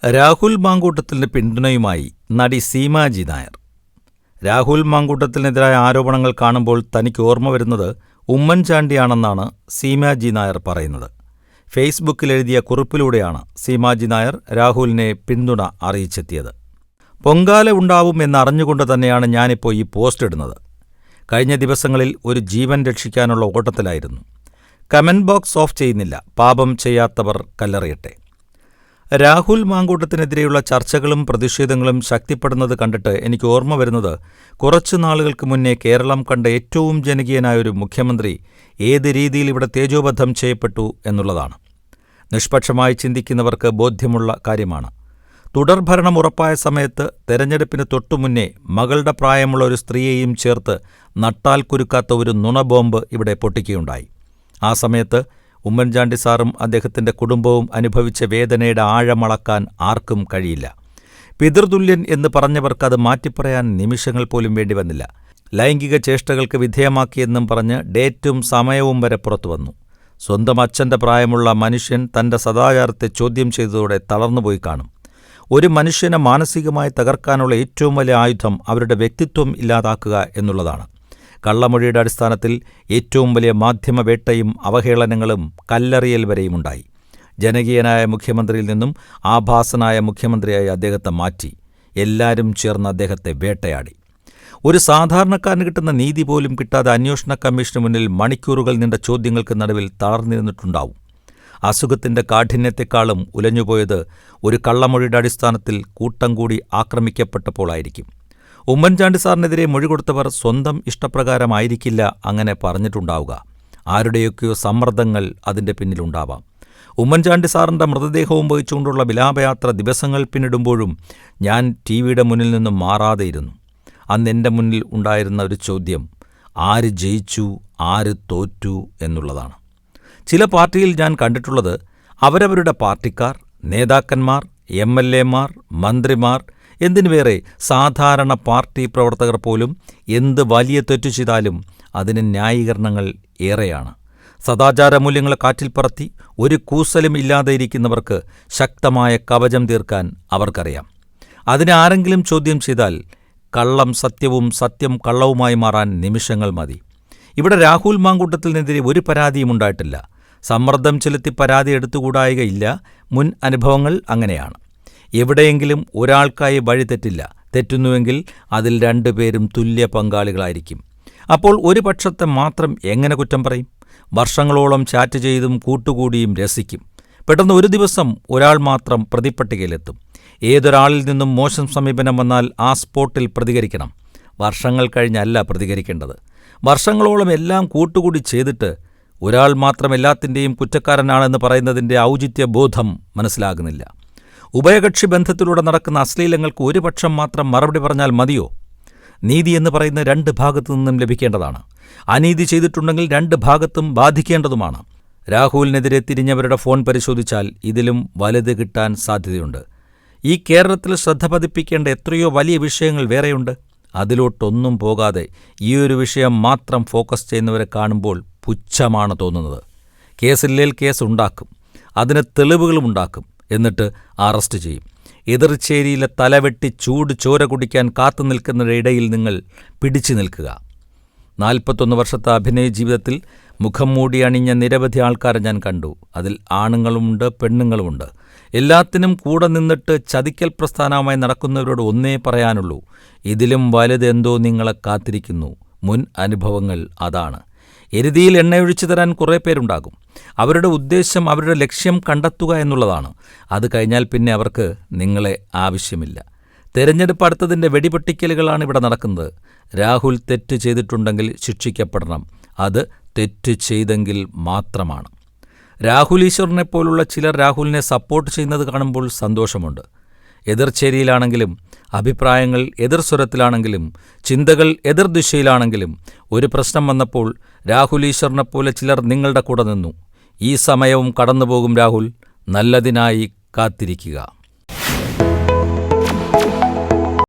രാഹുൽ മാങ്കൂട്ടത്തിന് പിന്തുണയുമായി നടി സീമാജി നായർ. രാഹുൽ മാങ്കൂട്ടത്തിനെതിരായ ആരോപണങ്ങൾ കാണുമ്പോൾ തനിക്ക് ഓർമ്മ വരുന്നത് ഉമ്മൻചാണ്ടിയാണെന്നാണ് സീമാജി നായർ പറയുന്നത്. ഫേസ്ബുക്കിലെഴുതിയ കുറിപ്പിലൂടെയാണ് സീമാജി നായർ രാഹുലിനെ പിന്തുണ അറിയിച്ചെത്തിയത്. പൊങ്കാല ഉണ്ടാവും എന്നറിഞ്ഞുകൊണ്ട് തന്നെയാണ് ഞാനിപ്പോൾ ഈ പോസ്റ്റ് ഇടുന്നത്. കഴിഞ്ഞ ദിവസങ്ങളിൽ ഒരു ജീവൻ രക്ഷിക്കാനുള്ള ഓട്ടത്തിലായിരുന്നു. കമന്റ് ബോക്സ് ഓഫ് ചെയ്യുന്നില്ല, പാപം ചെയ്യാത്തവർ കല്ലെറിയട്ടെ. രാഹുൽ മാങ്കൂട്ടത്തിനെതിരെയുള്ള ചർച്ചകളും പ്രതിഷേധങ്ങളും ശക്തിപ്പെടുന്നത് കണ്ടിട്ട് എനിക്ക് ഓർമ്മ വരുന്നത് കുറച്ചു നാളുകൾക്ക് മുന്നേ കേരളം കണ്ട ഏറ്റവും ജനകീയനായൊരു മുഖ്യമന്ത്രി ഏത് രീതിയിൽ ഇവിടെ തേജോബദ്ധം ചെയ്യപ്പെട്ടു എന്നുള്ളതാണ്. നിഷ്പക്ഷമായി ചിന്തിക്കുന്നവർക്ക് ബോധ്യമുള്ള കാര്യമാണ്. തുടർഭരണം ഉറപ്പായ സമയത്ത് തെരഞ്ഞെടുപ്പിന് തൊട്ടുമുന്നേ മകളുടെ പ്രായമുള്ള ഒരു സ്ത്രീയെയും ചേർത്ത് നട്ടാൽ കുരുക്കാത്ത ഒരു നുണബോംബ് ഇവിടെ പൊട്ടിക്കുകയുണ്ടായി. ആ സമയത്ത് ഉമ്മൻചാണ്ടി സാറും അദ്ദേഹത്തിന്റെ കുടുംബവും അനുഭവിച്ച വേദനയുടെ ആഴമളക്കാൻ ആർക്കും കഴിയില്ല. പിതൃതുല്യൻ എന്ന് പറഞ്ഞവർക്കത് മാറ്റിപ്പറയാൻ നിമിഷങ്ങൾ പോലും വേണ്ടിവന്നില്ല. ലൈംഗിക ചേഷ്ടകൾക്ക് വിധേയമാക്കിയെന്നും പറഞ്ഞ് ഡേറ്റും സമയവും വരെ പുറത്തുവന്നു. സ്വന്തം അച്ഛന്റെ പ്രായമുള്ള മനുഷ്യൻ തന്റെ സദാചാരത്തെ ചോദ്യം ചെയ്തതോടെ തളർന്നുപോയി കാണും. ഒരു മനുഷ്യനെ മാനസികമായി തകർക്കാനുള്ള ഏറ്റവും വലിയ ആയുധം അവരുടെ വ്യക്തിത്വം ഇല്ലാതാക്കുക എന്നുള്ളതാണ്. കള്ളമൊഴിയുടെ അടിസ്ഥാനത്തിൽ ഏറ്റവും വലിയ മാധ്യമവേട്ടയും അവഹേളനങ്ങളും കല്ലെറിയൽ വരെയുമുണ്ടായി. ജനകീയനായ മുഖ്യമന്ത്രിയിൽ നിന്നും ആഭാസനായ മുഖ്യമന്ത്രിയായി അദ്ദേഹത്തെ മാറ്റി. എല്ലാവരും ചേർന്ന് അദ്ദേഹത്തെ വേട്ടയാടി. ഒരു സാധാരണക്കാരന് കിട്ടുന്ന നീതി പോലും കിട്ടാതെ അന്വേഷണ കമ്മീഷന് മുന്നിൽ മണിക്കൂറുകൾ നീണ്ട ചോദ്യങ്ങൾക്ക് നടുവിൽ തളർന്നിരുന്നിട്ടുണ്ടാവും. അസുഖത്തിന്റെ കാഠിന്യത്തെക്കാളും ഉലഞ്ഞുപോയത് ഒരു കള്ളമൊഴിയുടെ അടിസ്ഥാനത്തിൽ കൂട്ടം കൂടി ആക്രമിക്കപ്പെട്ടപ്പോഴായിരിക്കും. ഉമ്മൻചാണ്ടി സാറിനെതിരെ മൊഴി കൊടുത്തവർ സ്വന്തം ഇഷ്ടപ്രകാരമായിരിക്കില്ല അങ്ങനെ പറഞ്ഞിട്ടുണ്ടാവുക. ആരുടെയൊക്കെയോ സമ്മർദ്ദങ്ങൾ അതിന്റെ പിന്നിലുണ്ടാവാം. ഉമ്മൻചാണ്ടി സാറിന്റെ മൃതദേഹവും വഹിച്ചുകൊണ്ടുള്ള വിലാപയാത്ര ദിവസങ്ങൾ പിന്നിടുമ്പോഴും ഞാൻ ടിവിയുടെ മുന്നിൽ നിന്നും മാറാതെയിരുന്നു. അന്ന് എൻ്റെ മുന്നിൽ ഉണ്ടായിരുന്ന ഒരു ചോദ്യം, ആര് ജയിച്ചു ആര് തോറ്റു എന്നുള്ളതാണ്. ചില പാർട്ടിയിൽ ഞാൻ കണ്ടിട്ടുള്ളത് അവരവരുടെ പാർട്ടിക്കാർ, നേതാക്കന്മാർ, എംഎൽഎമാർ, മന്ത്രിമാർ, എന്തിനു വേറെ സാധാരണ പാർട്ടി പ്രവർത്തകർ പോലും എന്ത് വലിയ തെറ്റു ചെയ്താലും അതിന് ന്യായീകരണങ്ങൾ ഏറെയാണ്. സദാചാര മൂല്യങ്ങളെ കാറ്റിൽ പറത്തി ഒരു കൂസലും ഇല്ലാതെ ഇരിക്കുന്നവർക്ക് ശക്തമായ കവചം തീർക്കാൻ അവർക്കറിയാം. അതിനെ ആരെങ്കിലും ചോദ്യം ചെയ്താൽ കള്ളം സത്യവും സത്യം കള്ളവുമായി മാറാൻ നിമിഷങ്ങൾ മതി. ഇവിടെ രാഹുൽ മാങ്കൂട്ടത്തിനെതിരെ ഒരു പരാതിയും ഉണ്ടായിട്ടില്ല. സമ്മർദ്ദം ചെലുത്തി പരാതി എടുത്തുകൂടായികയില്ല. മുൻ അനുഭവങ്ങൾ അങ്ങനെയാണ്. എവിടെയെങ്കിലും ഒരാൾക്കായി വഴി തെറ്റില്ല. തെറ്റുന്നുവെങ്കിൽ അതിൽ രണ്ടുപേരും തുല്യ പങ്കാളികളായിരിക്കും. അപ്പോൾ ഒരു പക്ഷത്തെ മാത്രം എങ്ങനെ കുറ്റം പറയും? വർഷങ്ങളോളം ചാറ്റ് ചെയ്തും കൂട്ടുകൂടിയും രസിക്കും. പെട്ടെന്ന് ഒരു ദിവസം ഒരാൾ മാത്രം പ്രതിപ്പട്ടികയിലെത്തും. ഏതൊരാളിൽ നിന്നും മോശം സമീപനം വന്നാൽ ആ സ്പോട്ടിൽ പ്രതികരിക്കണം. വർഷങ്ങൾ കഴിഞ്ഞല്ല പ്രതികരിക്കേണ്ടത്. വർഷങ്ങളോളം എല്ലാം കൂട്ടുകൂടി ചെയ്തിട്ട് ഒരാൾ മാത്രം എല്ലാത്തിൻ്റെയും കുറ്റക്കാരനാണെന്ന് പറയുന്നതിൻ്റെ ഔചിത്യബോധം മനസ്സിലാകുന്നില്ല. ഉഭയകക്ഷി ബന്ധത്തിലൂടെ നടക്കുന്ന അശ്ലീലങ്ങൾക്ക് ഒരു പക്ഷം മാത്രം മറുപടി പറഞ്ഞാൽ മതിയോ? നീതി എന്ന് പറയുന്ന രണ്ട് ഭാഗത്തു നിന്നും ലഭിക്കേണ്ടതാണ്. അനീതി ചെയ്തിട്ടുണ്ടെങ്കിൽ രണ്ട് ഭാഗത്തും ബാധിക്കേണ്ടതുമാണ്. രാഹുലിനെതിരെ തിരിഞ്ഞവരുടെ ഫോൺ പരിശോധിച്ചാൽ ഇതിലും വലുത് കിട്ടാൻ സാധ്യതയുണ്ട്. ഈ കേരളത്തിൽ ശ്രദ്ധ പതിപ്പിക്കേണ്ട എത്രയോ വലിയ വിഷയങ്ങൾ വേറെയുണ്ട്. അതിലോട്ടൊന്നും പോകാതെ ഈയൊരു വിഷയം മാത്രം ഫോക്കസ് ചെയ്യുന്നവരെ കാണുമ്പോൾ പുച്ഛമാണ് തോന്നുന്നത്. കേസില്ലേൽ കേസ് ഉണ്ടാക്കും, അതിന് തെളിവുകളും ഉണ്ടാക്കും, എന്നിട്ട് അറസ്റ്റ് ചെയ്യും. എതിർച്ചേരിയിലെ തലവെട്ടി ചൂട് ചോര കുടിക്കാൻ കാത്തു നിൽക്കുന്നതിനിടയിൽ നിങ്ങൾ പിടിച്ചു നിൽക്കുക. 41 വർഷത്തെ അഭിനയ ജീവിതത്തിൽ മുഖം മൂടി അണിഞ്ഞ നിരവധി ആൾക്കാരെ ഞാൻ കണ്ടു. അതിൽ ആണുങ്ങളുമുണ്ട്, പെണ്ണുങ്ങളുമുണ്ട്. എല്ലാത്തിനും കൂടെ നിന്നിട്ട് ചതിക്കൽ പ്രസ്ഥാനവുമായി നടക്കുന്നവരോട് ഒന്നേ പറയാനുള്ളൂ, ഇതിലും വലുതെന്തോ നിങ്ങളെ കാത്തിരിക്കുന്നു. മുൻ അനുഭവങ്ങൾ അതാണ്. എരുതിയിൽ എണ്ണയൊഴിച്ചു തരാൻ കുറേ പേരുണ്ടാകും. അവരുടെ ഉദ്ദേശം, അവരുടെ ലക്ഷ്യം കണ്ടെത്തുക എന്നുള്ളതാണ്. അത് കഴിഞ്ഞാൽ പിന്നെ അവർക്ക് നിങ്ങളെ ആവശ്യമില്ല. തെരഞ്ഞെടുപ്പ് അടുത്തതിൻ്റെ വെടിപൊട്ടിക്കലുകളാണ് ഇവിടെ നടക്കുന്നത്. രാഹുൽ തെറ്റ് ചെയ്തിട്ടുണ്ടെങ്കിൽ ശിക്ഷിക്കപ്പെടണം. അത് തെറ്റ് ചെയ്തെങ്കിൽ മാത്രമാണ്. രാഹുൽ ഈശ്വറിനെപ്പോലുള്ള ചിലർ രാഹുലിനെ സപ്പോർട്ട് ചെയ്യുന്നത് കാണുമ്പോൾ സന്തോഷമുണ്ട്. എതിർചേരിയിലാണെങ്കിലും അഭിപ്രായങ്ങൾ എതിർസ്വരത്തിലാണെങ്കിലും ചിന്തകൾ എതിർദിശയിലാണെങ്കിലും ഒരു പ്രശ്നം വന്നപ്പോൾ രാഹുൽ ഈശ്വറിനെപ്പോലെ ചിലർ നിങ്ങളുടെ കൂടെ നിന്നു. ഈ സമയവും കടന്നുപോകും രാഹുൽ. നല്ലതിനായി കാത്തിരിക്കുക.